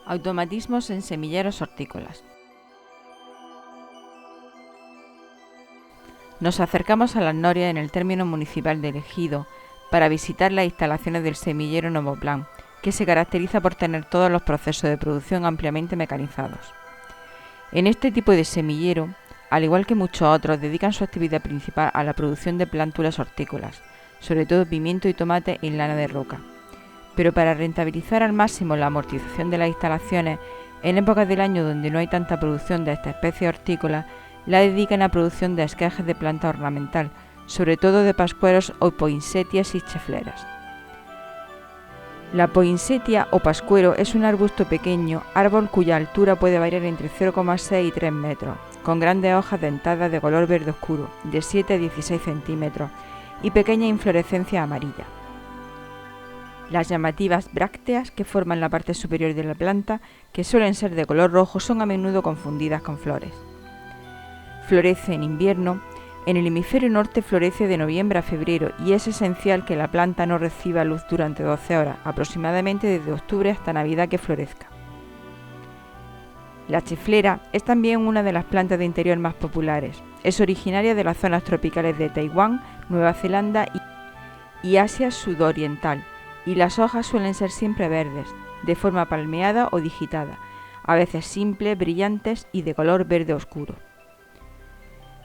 Automatismos en semilleros hortícolas. Nos acercamos a Las Norias en el término municipal de Ejido para visitar las instalaciones del semillero Novoplan, que se caracteriza por tener todos los procesos de producción ampliamente mecanizados. En este tipo de semillero, al igual que muchos otros, dedican su actividad principal a la producción de plántulas hortícolas, sobre todo pimiento y tomate en lana de roca. Pero para rentabilizar al máximo la amortización de las instalaciones, en épocas del año donde no hay tanta producción de esta especie hortícola, la dedican a producción de esquejes de planta ornamental, sobre todo de pascueros o poinsettias y chefleras. La poinsettia o pascuero es un arbusto pequeño, árbol cuya altura puede variar entre 0,6 y 3 metros, con grandes hojas dentadas de color verde oscuro, de 7 a 16 centímetros, y pequeña inflorescencia amarilla. Las llamativas brácteas que forman la parte superior de la planta, que suelen ser de color rojo, son a menudo confundidas con flores. Florece en invierno. En el hemisferio norte florece de noviembre a febrero y es esencial que la planta no reciba luz durante 12 horas, aproximadamente desde octubre hasta Navidad que florezca. La chiflera es también una de las plantas de interior más populares. Es originaria de las zonas tropicales de Taiwán, Nueva Zelanda y Asia sudoriental, y las hojas suelen ser siempre verdes, de forma palmeada o digitada, a veces simples, brillantes y de color verde oscuro.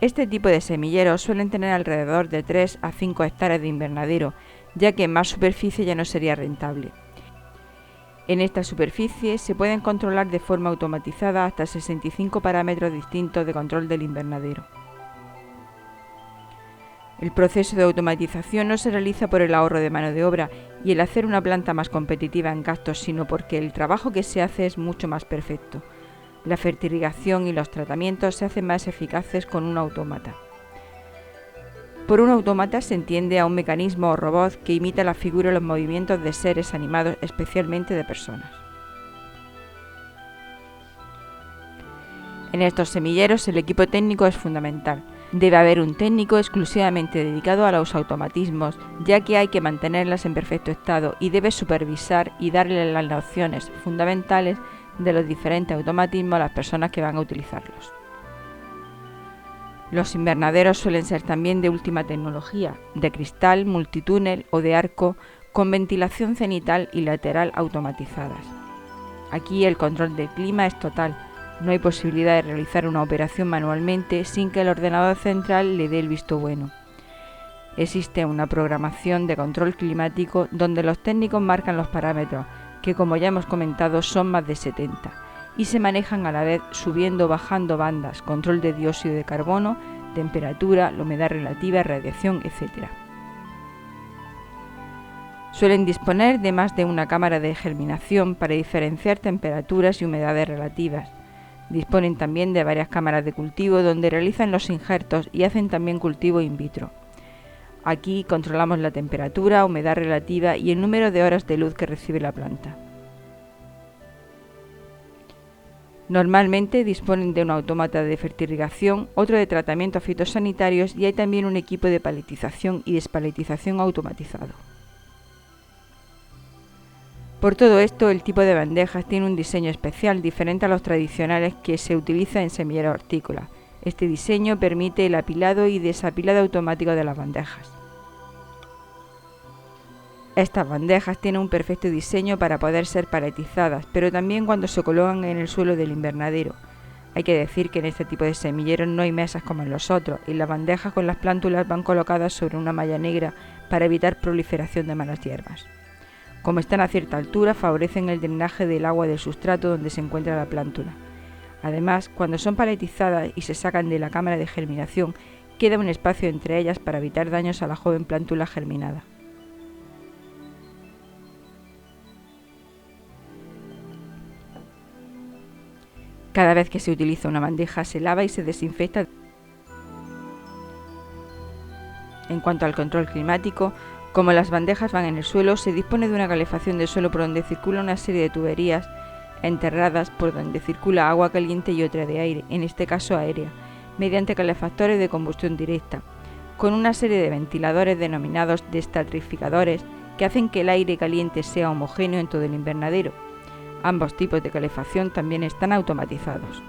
Este tipo de semilleros suelen tener alrededor de 3 a 5 hectáreas de invernadero, ya que en más superficie ya no sería rentable. En esta superficie se pueden controlar de forma automatizada hasta 65 parámetros distintos de control del invernadero. El proceso de automatización no se realiza por el ahorro de mano de obra y el hacer una planta más competitiva en gastos, sino porque el trabajo que se hace es mucho más perfecto. La fertirrigación y los tratamientos se hacen más eficaces con un autómata. Por un autómata se entiende a un mecanismo o robot que imita la figura y los movimientos de seres animados, especialmente de personas. En estos semilleros el equipo técnico es fundamental. Debe haber un técnico exclusivamente dedicado a los automatismos, ya que hay que mantenerlas en perfecto estado y debe supervisar y darle las nociones fundamentales de los diferentes automatismos a las personas que van a utilizarlos. Los invernaderos suelen ser también de última tecnología, de cristal, multitúnel o de arco, con ventilación cenital y lateral automatizadas. Aquí el control del clima es total. No hay posibilidad de realizar una operación manualmente sin que el ordenador central le dé el visto bueno. Existe una programación de control climático donde los técnicos marcan los parámetros, que como ya hemos comentado son más de 70, y se manejan a la vez subiendo o bajando bandas, control de dióxido de carbono, temperatura, la humedad relativa, radiación, etc. Suelen disponer de más de una cámara de germinación para diferenciar temperaturas y humedades relativas. Disponen también de varias cámaras de cultivo donde realizan los injertos y hacen también cultivo in vitro. Aquí controlamos la temperatura, humedad relativa y el número de horas de luz que recibe la planta. Normalmente disponen de un autómata de fertirrigación, otro de tratamientos fitosanitarios y hay también un equipo de paletización y despaletización automatizado. Por todo esto, el tipo de bandejas tiene un diseño especial diferente a los tradicionales que se utiliza en semilleros hortícolas. Este diseño permite el apilado y desapilado automático de las bandejas. Estas bandejas tienen un perfecto diseño para poder ser paletizadas, pero también cuando se colocan en el suelo del invernadero. Hay que decir que en este tipo de semilleros no hay mesas como en los otros, y las bandejas con las plántulas van colocadas sobre una malla negra para evitar proliferación de malas hierbas. Como están a cierta altura, favorecen el drenaje del agua del sustrato donde se encuentra la plántula. Además, cuando son paletizadas y se sacan de la cámara de germinación, queda un espacio entre ellas para evitar daños a la joven plántula germinada. Cada vez que se utiliza una bandeja se lava y se desinfecta. En cuanto al control climático, como las bandejas van en el suelo, se dispone de una calefacción del suelo por donde circula una serie de tuberías enterradas por donde circula agua caliente y otra de aire, en este caso aérea, mediante calefactores de combustión directa, con una serie de ventiladores denominados destratificadores que hacen que el aire caliente sea homogéneo en todo el invernadero. Ambos tipos de calefacción también están automatizados.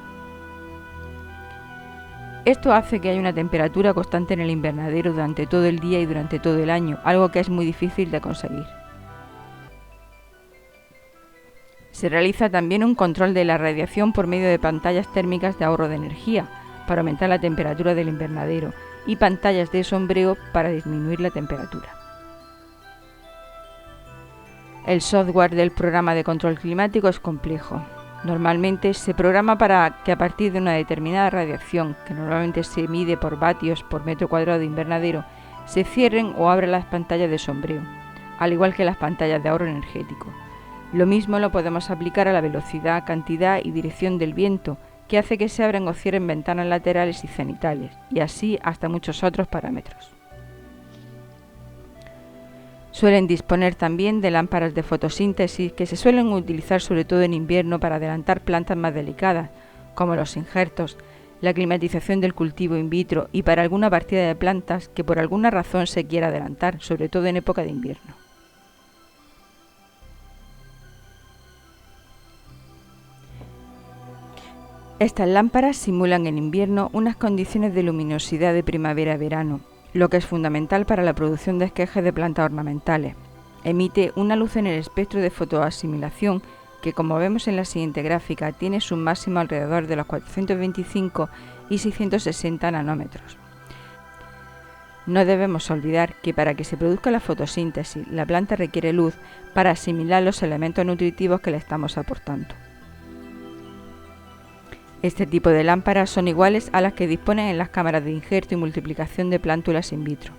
Esto hace que haya una temperatura constante en el invernadero durante todo el día y durante todo el año, algo que es muy difícil de conseguir. Se realiza también un control de la radiación por medio de pantallas térmicas de ahorro de energía, para aumentar la temperatura del invernadero, y pantallas de sombreo para disminuir la temperatura. El software del programa de control climático es complejo. Normalmente se programa para que a partir de una determinada radiación, que normalmente se mide por vatios por metro cuadrado de invernadero, se cierren o abran las pantallas de sombreo, al igual que las pantallas de ahorro energético. Lo mismo lo podemos aplicar a la velocidad, cantidad y dirección del viento, que hace que se abran o cierren ventanas laterales y cenitales, y así hasta muchos otros parámetros. Suelen disponer también de lámparas de fotosíntesis que se suelen utilizar sobre todo en invierno para adelantar plantas más delicadas, como los injertos, la climatización del cultivo in vitro y para alguna partida de plantas que por alguna razón se quiera adelantar, sobre todo en época de invierno. Estas lámparas simulan en invierno unas condiciones de luminosidad de primavera-verano, lo que es fundamental para la producción de esquejes de plantas ornamentales. Emite una luz en el espectro de fotoasimilación que, como vemos en la siguiente gráfica, tiene su máximo alrededor de los 425 y 660 nanómetros. No debemos olvidar que para que se produzca la fotosíntesis, la planta requiere luz para asimilar los elementos nutritivos que le estamos aportando. Este tipo de lámparas son iguales a las que disponen en las cámaras de injerto y multiplicación de plántulas in vitro.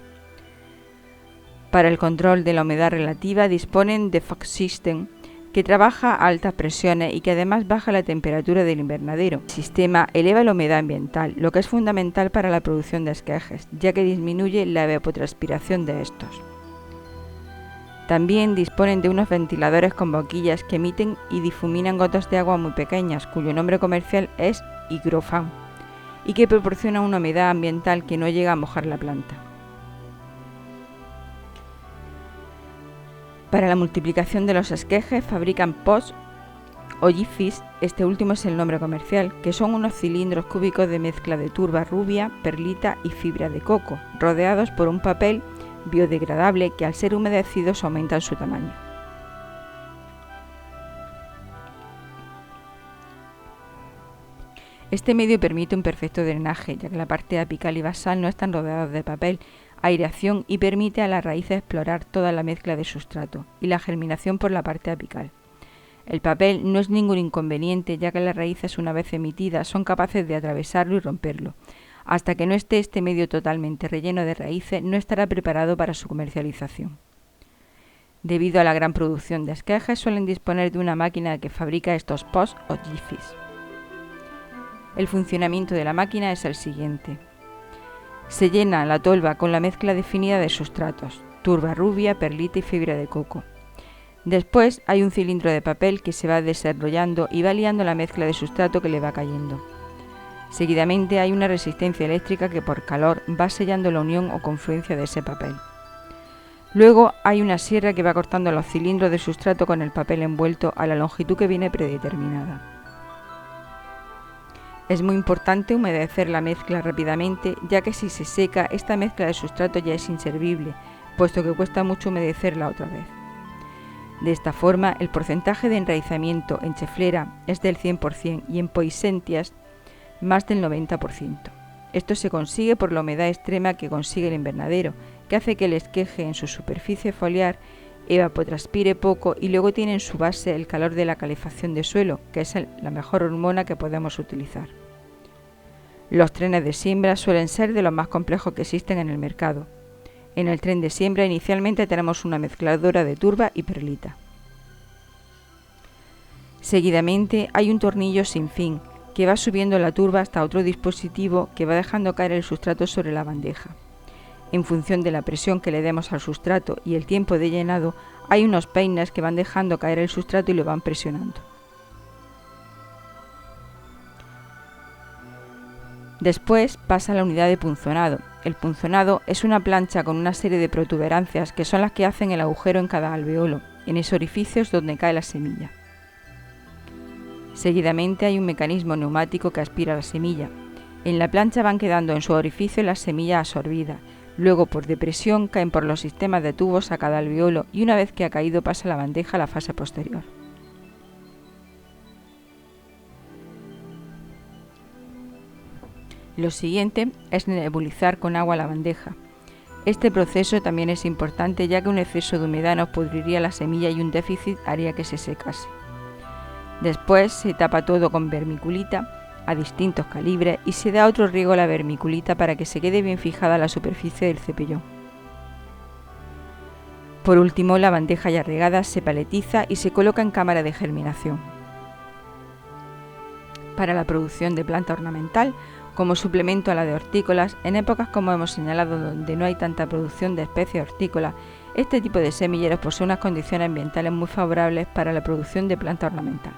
Para el control de la humedad relativa disponen de Fog System, que trabaja a altas presiones y que además baja la temperatura del invernadero. El sistema eleva la humedad ambiental, lo que es fundamental para la producción de esquejes, ya que disminuye la evapotranspiración de estos. También disponen de unos ventiladores con boquillas que emiten y difuminan gotas de agua muy pequeñas, cuyo nombre comercial es higrofán, y que proporcionan una humedad ambiental que no llega a mojar la planta. Para la multiplicación de los esquejes fabrican pots o jiffys, este último es el nombre comercial, que son unos cilindros cúbicos de mezcla de turba rubia, perlita y fibra de coco, rodeados por un papel biodegradable que al ser humedecidos aumentan su tamaño. Este medio permite un perfecto drenaje, ya que la parte apical y basal no están rodeadas de papel, aireación y permite a las raíces explorar toda la mezcla de sustrato y la germinación por la parte apical. El papel no es ningún inconveniente, ya que las raíces una vez emitidas son capaces de atravesarlo y romperlo. Hasta que no esté este medio totalmente relleno de raíces, no estará preparado para su comercialización. Debido a la gran producción de esquejes, suelen disponer de una máquina que fabrica estos pots o jiffys. El funcionamiento de la máquina es el siguiente. Se llena la tolva con la mezcla definida de sustratos, turba rubia, perlita y fibra de coco. Después hay un cilindro de papel que se va desarrollando y va liando la mezcla de sustrato que le va cayendo. Seguidamente hay una resistencia eléctrica que por calor va sellando la unión o confluencia de ese papel. Luego hay una sierra que va cortando los cilindros de sustrato con el papel envuelto a la longitud que viene predeterminada. Es muy importante humedecer la mezcla rápidamente, ya que si se seca esta mezcla de sustrato ya es inservible, puesto que cuesta mucho humedecerla otra vez. De esta forma, el porcentaje de enraizamiento en cheflera es del 100% y en poisentias más del 90%. Esto se consigue por la humedad extrema que consigue el invernadero, que hace que el esqueje en su superficie foliar evapotranspire poco y luego tiene en su base el calor de la calefacción de suelo, que es la mejor hormona que podemos utilizar. Los trenes de siembra suelen ser de los más complejos que existen en el mercado. En el tren de siembra inicialmente tenemos una mezcladora de turba y perlita. Seguidamente hay un tornillo sin fin, que va subiendo la turba hasta otro dispositivo que va dejando caer el sustrato sobre la bandeja. En función de la presión que le demos al sustrato y el tiempo de llenado, hay unos peines que van dejando caer el sustrato y lo van presionando. Después pasa a la unidad de punzonado. El punzonado es una plancha con una serie de protuberancias que son las que hacen el agujero en cada alveolo. En ese orificio es donde cae la semilla. Seguidamente hay un mecanismo neumático que aspira la semilla. En la plancha van quedando en su orificio las semillas absorbidas. Luego, por depresión, caen por los sistemas de tubos a cada alveolo y una vez que ha caído pasa la bandeja a la fase posterior. Lo siguiente es nebulizar con agua la bandeja. Este proceso también es importante ya que un exceso de humedad nos pudriría la semilla y un déficit haría que se secase. Después se tapa todo con vermiculita a distintos calibres y se da otro riego a la vermiculita para que se quede bien fijada la superficie del cepellón. Por último, la bandeja ya regada se paletiza y se coloca en cámara de germinación. Para la producción de planta ornamental, como suplemento a la de hortícolas, en épocas como hemos señalado donde no hay tanta producción de especies hortícolas, este tipo de semilleros posee unas condiciones ambientales muy favorables para la producción de planta ornamental.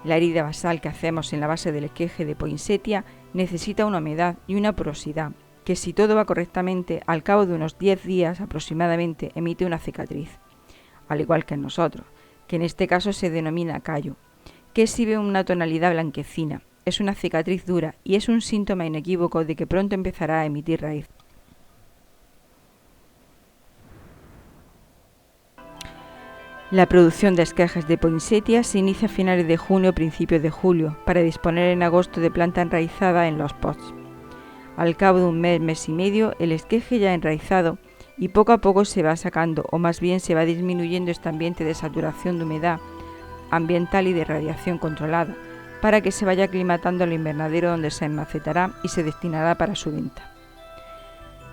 La herida basal que hacemos en la base del esqueje de poinsettia necesita una humedad y una porosidad, que si todo va correctamente, al cabo de unos 10 días aproximadamente emite una cicatriz, al igual que en nosotros, que en este caso se denomina callo, que exhibe una tonalidad blanquecina. Es una cicatriz dura y es un síntoma inequívoco de que pronto empezará a emitir raíz. La producción de esquejes de poinsettia se inicia a finales de junio o principios de julio para disponer en agosto de planta enraizada en los pots. Al cabo de un mes, mes y medio, el esqueje ya enraizado y poco a poco se va sacando o más bien se va disminuyendo este ambiente de saturación de humedad ambiental y de radiación controlada, para que se vaya aclimatando al invernadero donde se enmacetará y se destinará para su venta.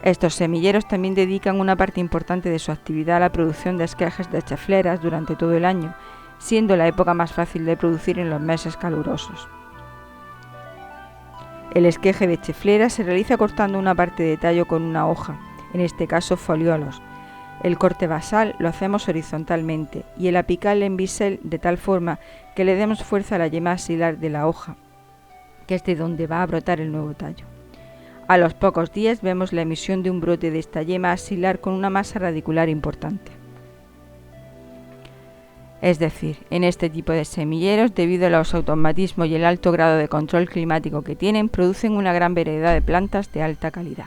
Estos semilleros también dedican una parte importante de su actividad a la producción de esquejes de chafleras durante todo el año, siendo la época más fácil de producir en los meses calurosos. El esqueje de chaflera se realiza cortando una parte de tallo con una hoja, en este caso foliolos. El corte basal lo hacemos horizontalmente y el apical en bisel de tal forma que le demos fuerza a la yema axilar de la hoja, que es de donde va a brotar el nuevo tallo. A los pocos días vemos la emisión de un brote de esta yema axilar con una masa radicular importante. Es decir, en este tipo de semilleros, debido a los automatismos y el alto grado de control climático que tienen, producen una gran variedad de plantas de alta calidad.